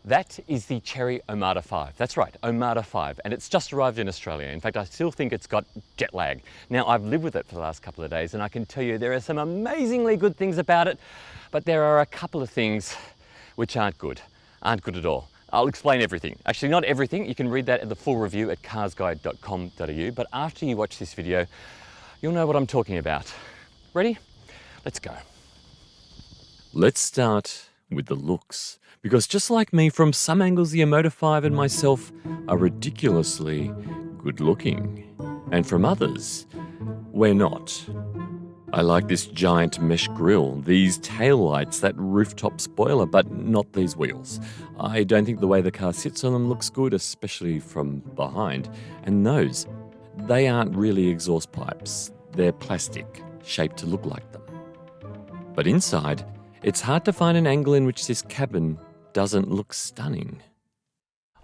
That is the Chery Omoda 5. That's right, Omoda 5, and it's just arrived in Australia. In fact, I still think it's got jet lag. Now, I've lived with it for the last couple of days, and I can tell you there are some amazingly good things about it, but there are a couple of things which aren't good at all. I'll explain everything. Actually, not everything. You can read that in the full review at carsguide.com.au, but after you watch this video, you'll know what I'm talking about. Ready? Let's go. Let's start with the looks, because just like me, from some angles the Omoda 5 and myself are ridiculously good looking, and from others, we're not. I like this giant mesh grille, these taillights, that rooftop spoiler, but not these wheels. I don't think the way the car sits on them looks good, especially from behind. And those, they aren't really exhaust pipes. They're plastic, shaped to look like them. But inside, it's hard to find an angle in which this cabin doesn't look stunning.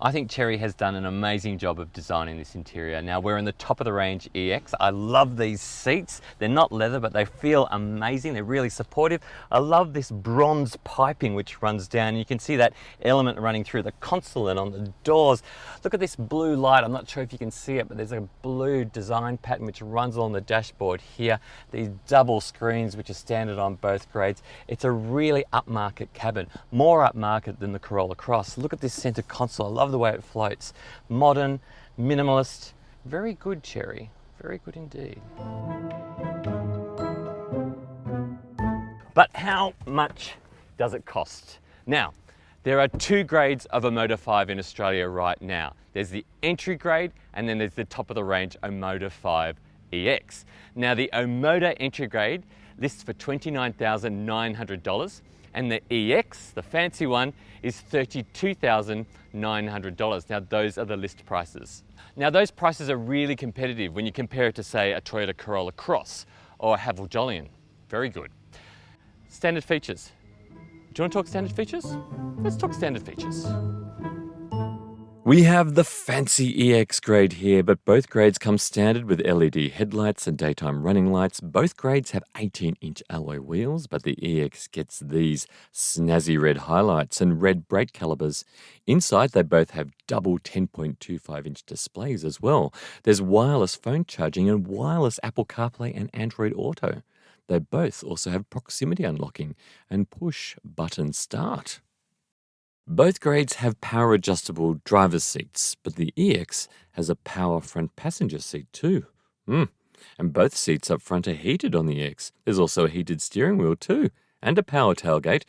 I think Chery has done an amazing job of designing this interior. Now, we're in the top of the range EX. I love these seats. They're not leather, but they feel amazing. They're really supportive. I love this bronze piping which runs down. You can see that element running through the console and on the doors. Look at this blue light. I'm not sure if you can see it, but there's a blue design pattern which runs along the dashboard here. These double screens which are standard on both grades. It's a really upmarket cabin, more upmarket than the Corolla Cross. Look at this center console. I love the way it floats. Modern, minimalist, very good, Chery. Very good indeed. But how much does it cost? Now, there are two grades of Omoda 5 in Australia right now. There's the entry grade, and then there's the top of the range Omoda 5 EX. Now, the Omoda entry grade lists for $29,900. And the EX, the fancy one, is $32,900. Now, those are the list prices. Now, those prices are really competitive when you compare it to, say, a Toyota Corolla Cross or a Haval Jolion. Very good. Standard features. Do you want to talk standard features? Let's talk standard features. We have the fancy EX grade here, but both grades come standard with LED headlights and daytime running lights. Both grades have 18-inch alloy wheels, but the EX gets these snazzy red highlights and red brake calipers. Inside, they both have double 10.25-inch displays as well. There's wireless phone charging and wireless Apple CarPlay and Android Auto. They both also have proximity unlocking and push-button start. Both grades have power-adjustable driver's seats, but the EX has a power front passenger seat too. And both seats up front are heated on the EX. There's also a heated steering wheel too, and a power tailgate.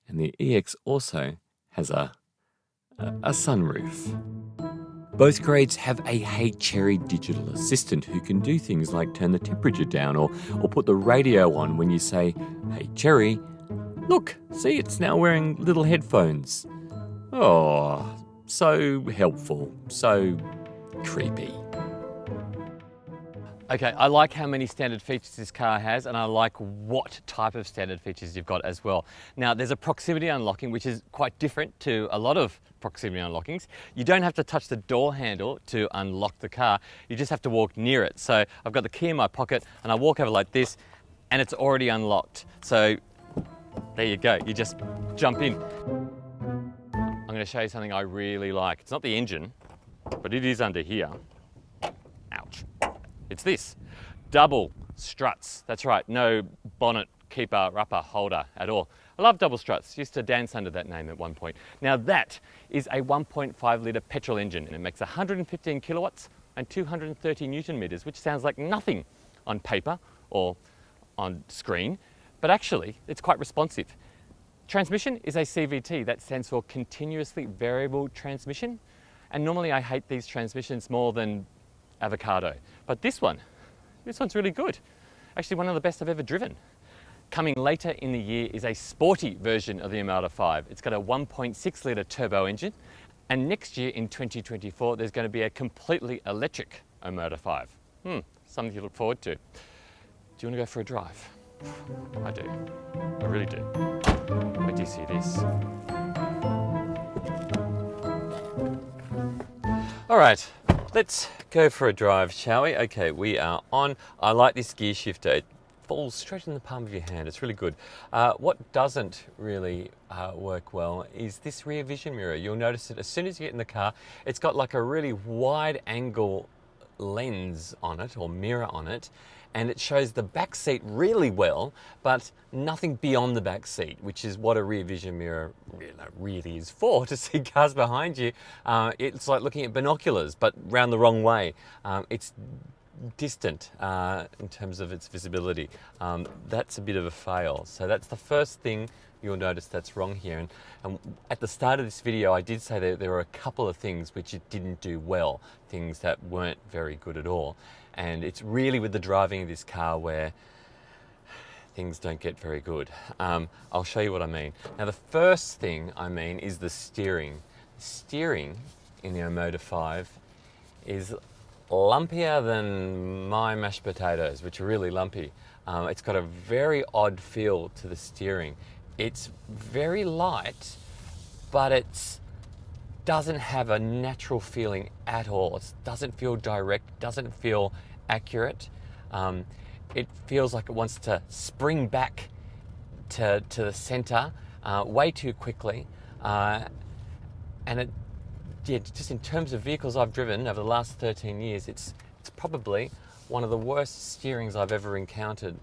And the EX also has a sunroof. Both grades have a Hey Chery digital assistant who can do things like turn the temperature down or put the radio on when you say, "Hey Chery, look, see, it's now wearing little headphones." Oh, so helpful, so creepy. Okay, I like how many standard features this car has, and I like what type of standard features you've got as well. Now, there's a proximity unlocking, which is quite different to a lot of proximity unlockings. You don't have to touch the door handle to unlock the car. You just have to walk near it. So I've got the key in my pocket, and I walk over like this, and it's already unlocked. So there you go. You just jump in. I'm going to show you something I really like. It's not the engine, but it is under here. Ouch. It's this. Double struts. That's right, no bonnet keeper upper holder at all. I love double struts. Used to dance under that name at one point. Now that is a 1.5 litre petrol engine, and it makes 115 kilowatts and 230 Newton meters, which sounds like nothing on paper or on screen, but actually it's quite responsive. Transmission is a CVT, that stands for continuously variable transmission. And normally I hate these transmissions more than avocado. But this one's really good. Actually one of the best I've ever driven. Coming later in the year is a sporty version of the Omoda 5. It's got a 1.6 litre turbo engine. And next year in 2024, there's going to be a completely electric Omoda 5. Something to look forward to. Do you want to go for a drive? I do. I really do. Wait till you see this. All right, let's go for a drive, shall we? Okay, we are on. I like this gear shifter. It falls straight in the palm of your hand. It's really good. What doesn't really work well is this rear vision mirror. You'll notice that as soon as you get in the car, it's got like a really wide angle lens on it, or mirror on it, and it shows the back seat really well, but nothing beyond the back seat, which is what a rear vision mirror really is for, to see cars behind you. It's like looking at binoculars, but round the wrong way. It's distant in terms of its visibility. That's a bit of a fail. So that's the first thing you'll notice that's wrong here. And at the start of this video, I did say that there were a couple of things which it didn't do well, things that weren't very good at all. And it's really with the driving of this car where things don't get very good. I'll show you what I mean. Now, the first thing I mean is the steering. Steering in the Omoda 5 is lumpier than my mashed potatoes, which are really lumpy. It's got a very odd feel to the steering. It's very light, but it doesn't have a natural feeling at all. It doesn't feel direct, doesn't feel accurate. It feels like it wants to spring back to the center way too quickly. And just in terms of vehicles I've driven over the last 13 years, it's probably one of the worst steerings I've ever encountered.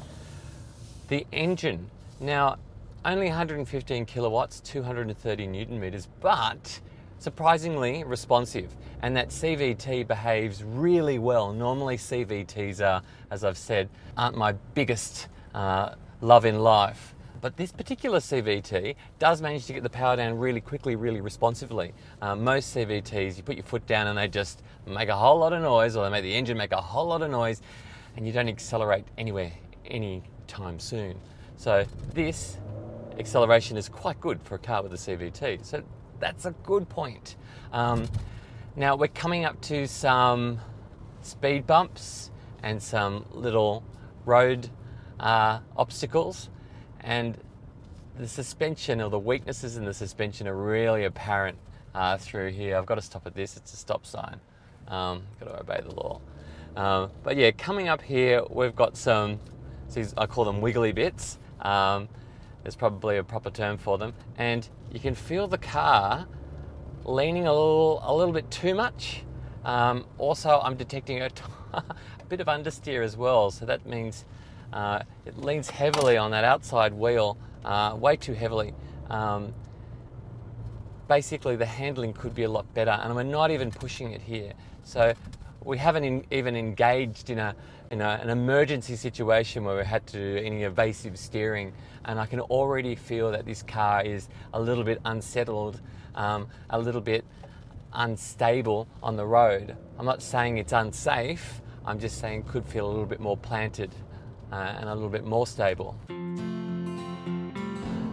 The engine, now only 115 kilowatts, 230 Newton meters, but surprisingly responsive. And that CVT behaves really well. Normally CVTs are, as I've said, aren't my biggest love in life. But this particular CVT does manage to get the power down really quickly, really responsively. Most CVTs, you put your foot down and they just make a whole lot of noise, or they make the engine make a whole lot of noise, and you don't accelerate anywhere anytime soon. So this acceleration is quite good for a car with a CVT. So that's a good point. Now we're coming up to some speed bumps and some little road obstacles, and the suspension, or the weaknesses in the suspension, are really apparent through here. I've got to stop at this, it's a stop sign. Got to obey the law. But yeah, coming up here, we've got some, I call them wiggly bits. There's probably a proper term for them. And you can feel the car leaning a little bit too much. Also, I'm detecting a bit of understeer as well. So that means it leans heavily on that outside wheel, way too heavily. Basically, the handling could be a lot better, and we're not even pushing it here. So we haven't even engaged in an emergency situation where we had to do any evasive steering, and I can already feel that this car is a little bit unsettled, a little bit unstable on the road. I'm not saying it's unsafe, I'm just saying it could feel a little bit more planted and a little bit more stable.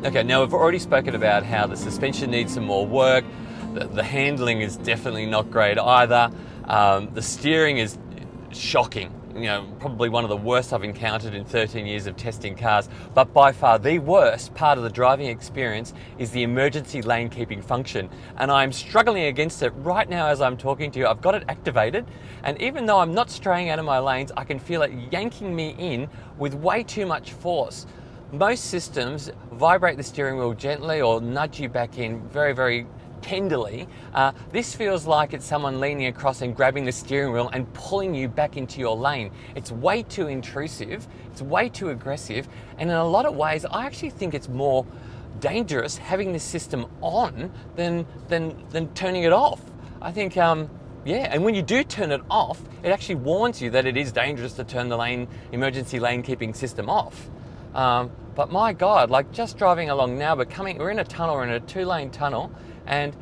Okay, now we've already spoken about how the suspension needs some more work. The handling is definitely not great either. The steering is shocking. Probably one of the worst I've encountered in 13 years of testing cars. But by far the worst part of the driving experience is the emergency lane keeping function. And I'm struggling against it right now as I'm talking to you. I've got it activated, and even though I'm not straying out of my lanes, I can feel it yanking me in with way too much force. Most systems vibrate the steering wheel gently or nudge you back in very, very tenderly. This feels like it's someone leaning across and grabbing the steering wheel and pulling you back into your lane. It's way too intrusive, it's way too aggressive, and in a lot of ways I actually think it's more dangerous having this system on than turning it off. I think yeah, and when you do turn it off, it actually warns you that it is dangerous to turn the emergency lane keeping system off. But my God, like just driving along now, we're in a tunnel, we're in a 2-lane tunnel, and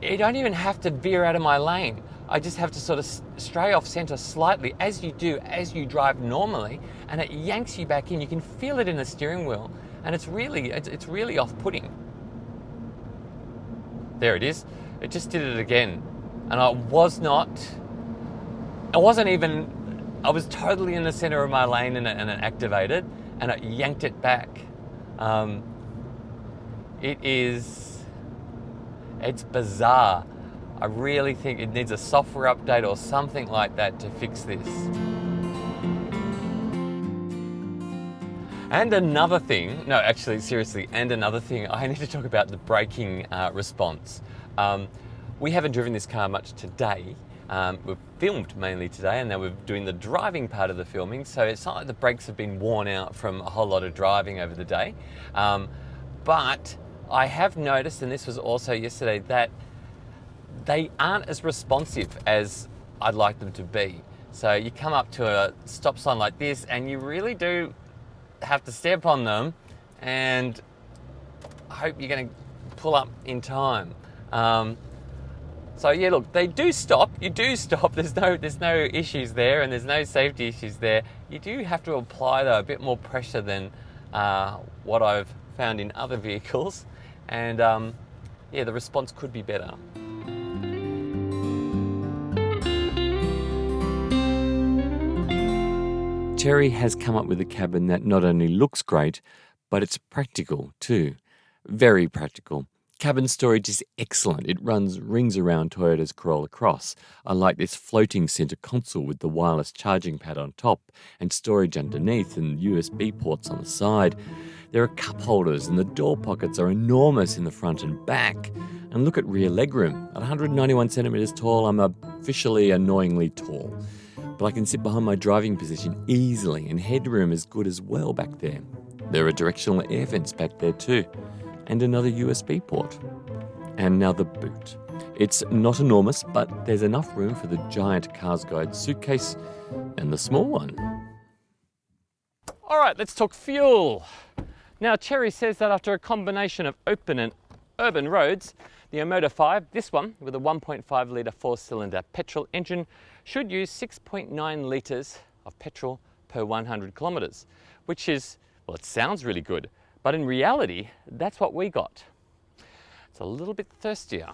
you don't even have to veer out of my lane. I just have to sort of stray off center slightly, as you do as you drive normally, and it yanks you back in. You can feel it in the steering wheel, and it's really off-putting. There it is. It just did it again, and I was totally in the center of my lane, and it activated, and it yanked it back. It's bizarre. I really think it needs a software update or something like that to fix this. And another thing, no, actually, seriously, and another thing, I need to talk about the braking response. We haven't driven this car much today. We've filmed mainly today, and now we're doing the driving part of the filming, so it's not like the brakes have been worn out from a whole lot of driving over the day. But I have noticed, and this was also yesterday, that they aren't as responsive as I'd like them to be. So you come up to a stop sign like this, and you really do have to step on them and hope you're going to pull up in time. So yeah, look, they do stop. You do stop. There's no issues there, and there's no safety issues there. You do have to apply though a bit more pressure than what I've found in other vehicles, and yeah, the response could be better. Chery has come up with a cabin that not only looks great, but it's practical too. Very practical. Cabin storage is excellent. It rings around Toyota's Corolla Cross. I like this floating center console with the wireless charging pad on top and storage underneath and USB ports on the side. There are cup holders and the door pockets are enormous in the front and back. And look at rear legroom. At 191 centimeters tall, I'm officially annoyingly tall. But I can sit behind my driving position easily, and headroom is good as well back there. There are directional air vents back there too, and another USB port. And now the boot. It's not enormous, but there's enough room for the giant CarsGuide suitcase and the small one. All right, let's talk fuel. Now, Chery says that after a combination of open and urban roads, the Omoda 5, this one with a 1.5 litre 4-cylinder petrol engine, should use 6.9 litres of petrol per 100 kilometres, which is, well, it sounds really good, but in reality, that's what we got. It's a little bit thirstier.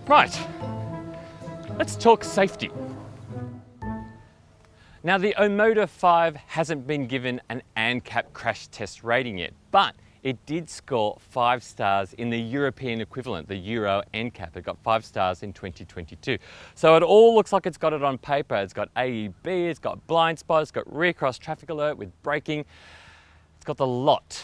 Right, let's talk safety. Now, the Omoda 5 hasn't been given an ANCAP crash test rating yet, but it did score 5 stars in the European equivalent, the Euro NCAP. It got 5 stars in 2022. So it all looks like it's got it on paper. It's got AEB, it's got blind spot, it's got rear cross traffic alert with braking. It's got the lot.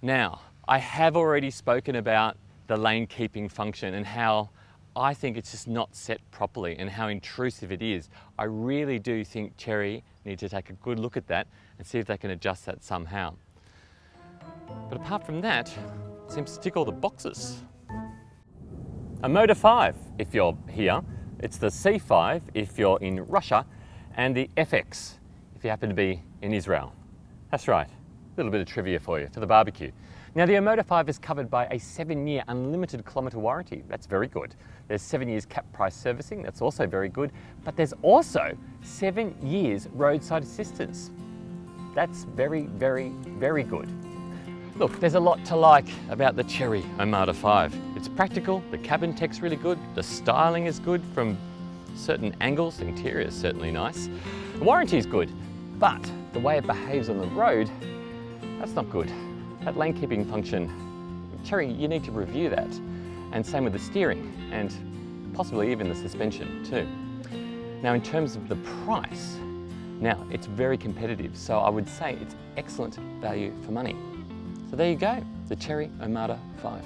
Now, I have already spoken about the lane keeping function and how I think it's just not set properly and how intrusive it is. I really do think Chery need to take a good look at that and see if they can adjust that somehow. But apart from that, it seems to tick all the boxes. Omoda 5 if you're here, it's the C5 if you're in Russia, and the FX if you happen to be in Israel. That's right, a little bit of trivia for you, for the barbecue. Now, the Omoda 5 is covered by a 7-year unlimited kilometre warranty. That's very good. There's 7 years cap price servicing. That's also very good. But there's also 7 years roadside assistance. That's very, very, very good. Look, there's a lot to like about the Chery Omoda 5. It's practical, the cabin tech's really good, the styling is good from certain angles, the interior is certainly nice. The warranty is good, but the way it behaves on the road, that's not good. That lane keeping function, Chery, you need to review that. And same with the steering and possibly even the suspension too. Now, in terms of the price, now it's very competitive. So I would say it's excellent value for money. So there you go, the Chery Omoda 5.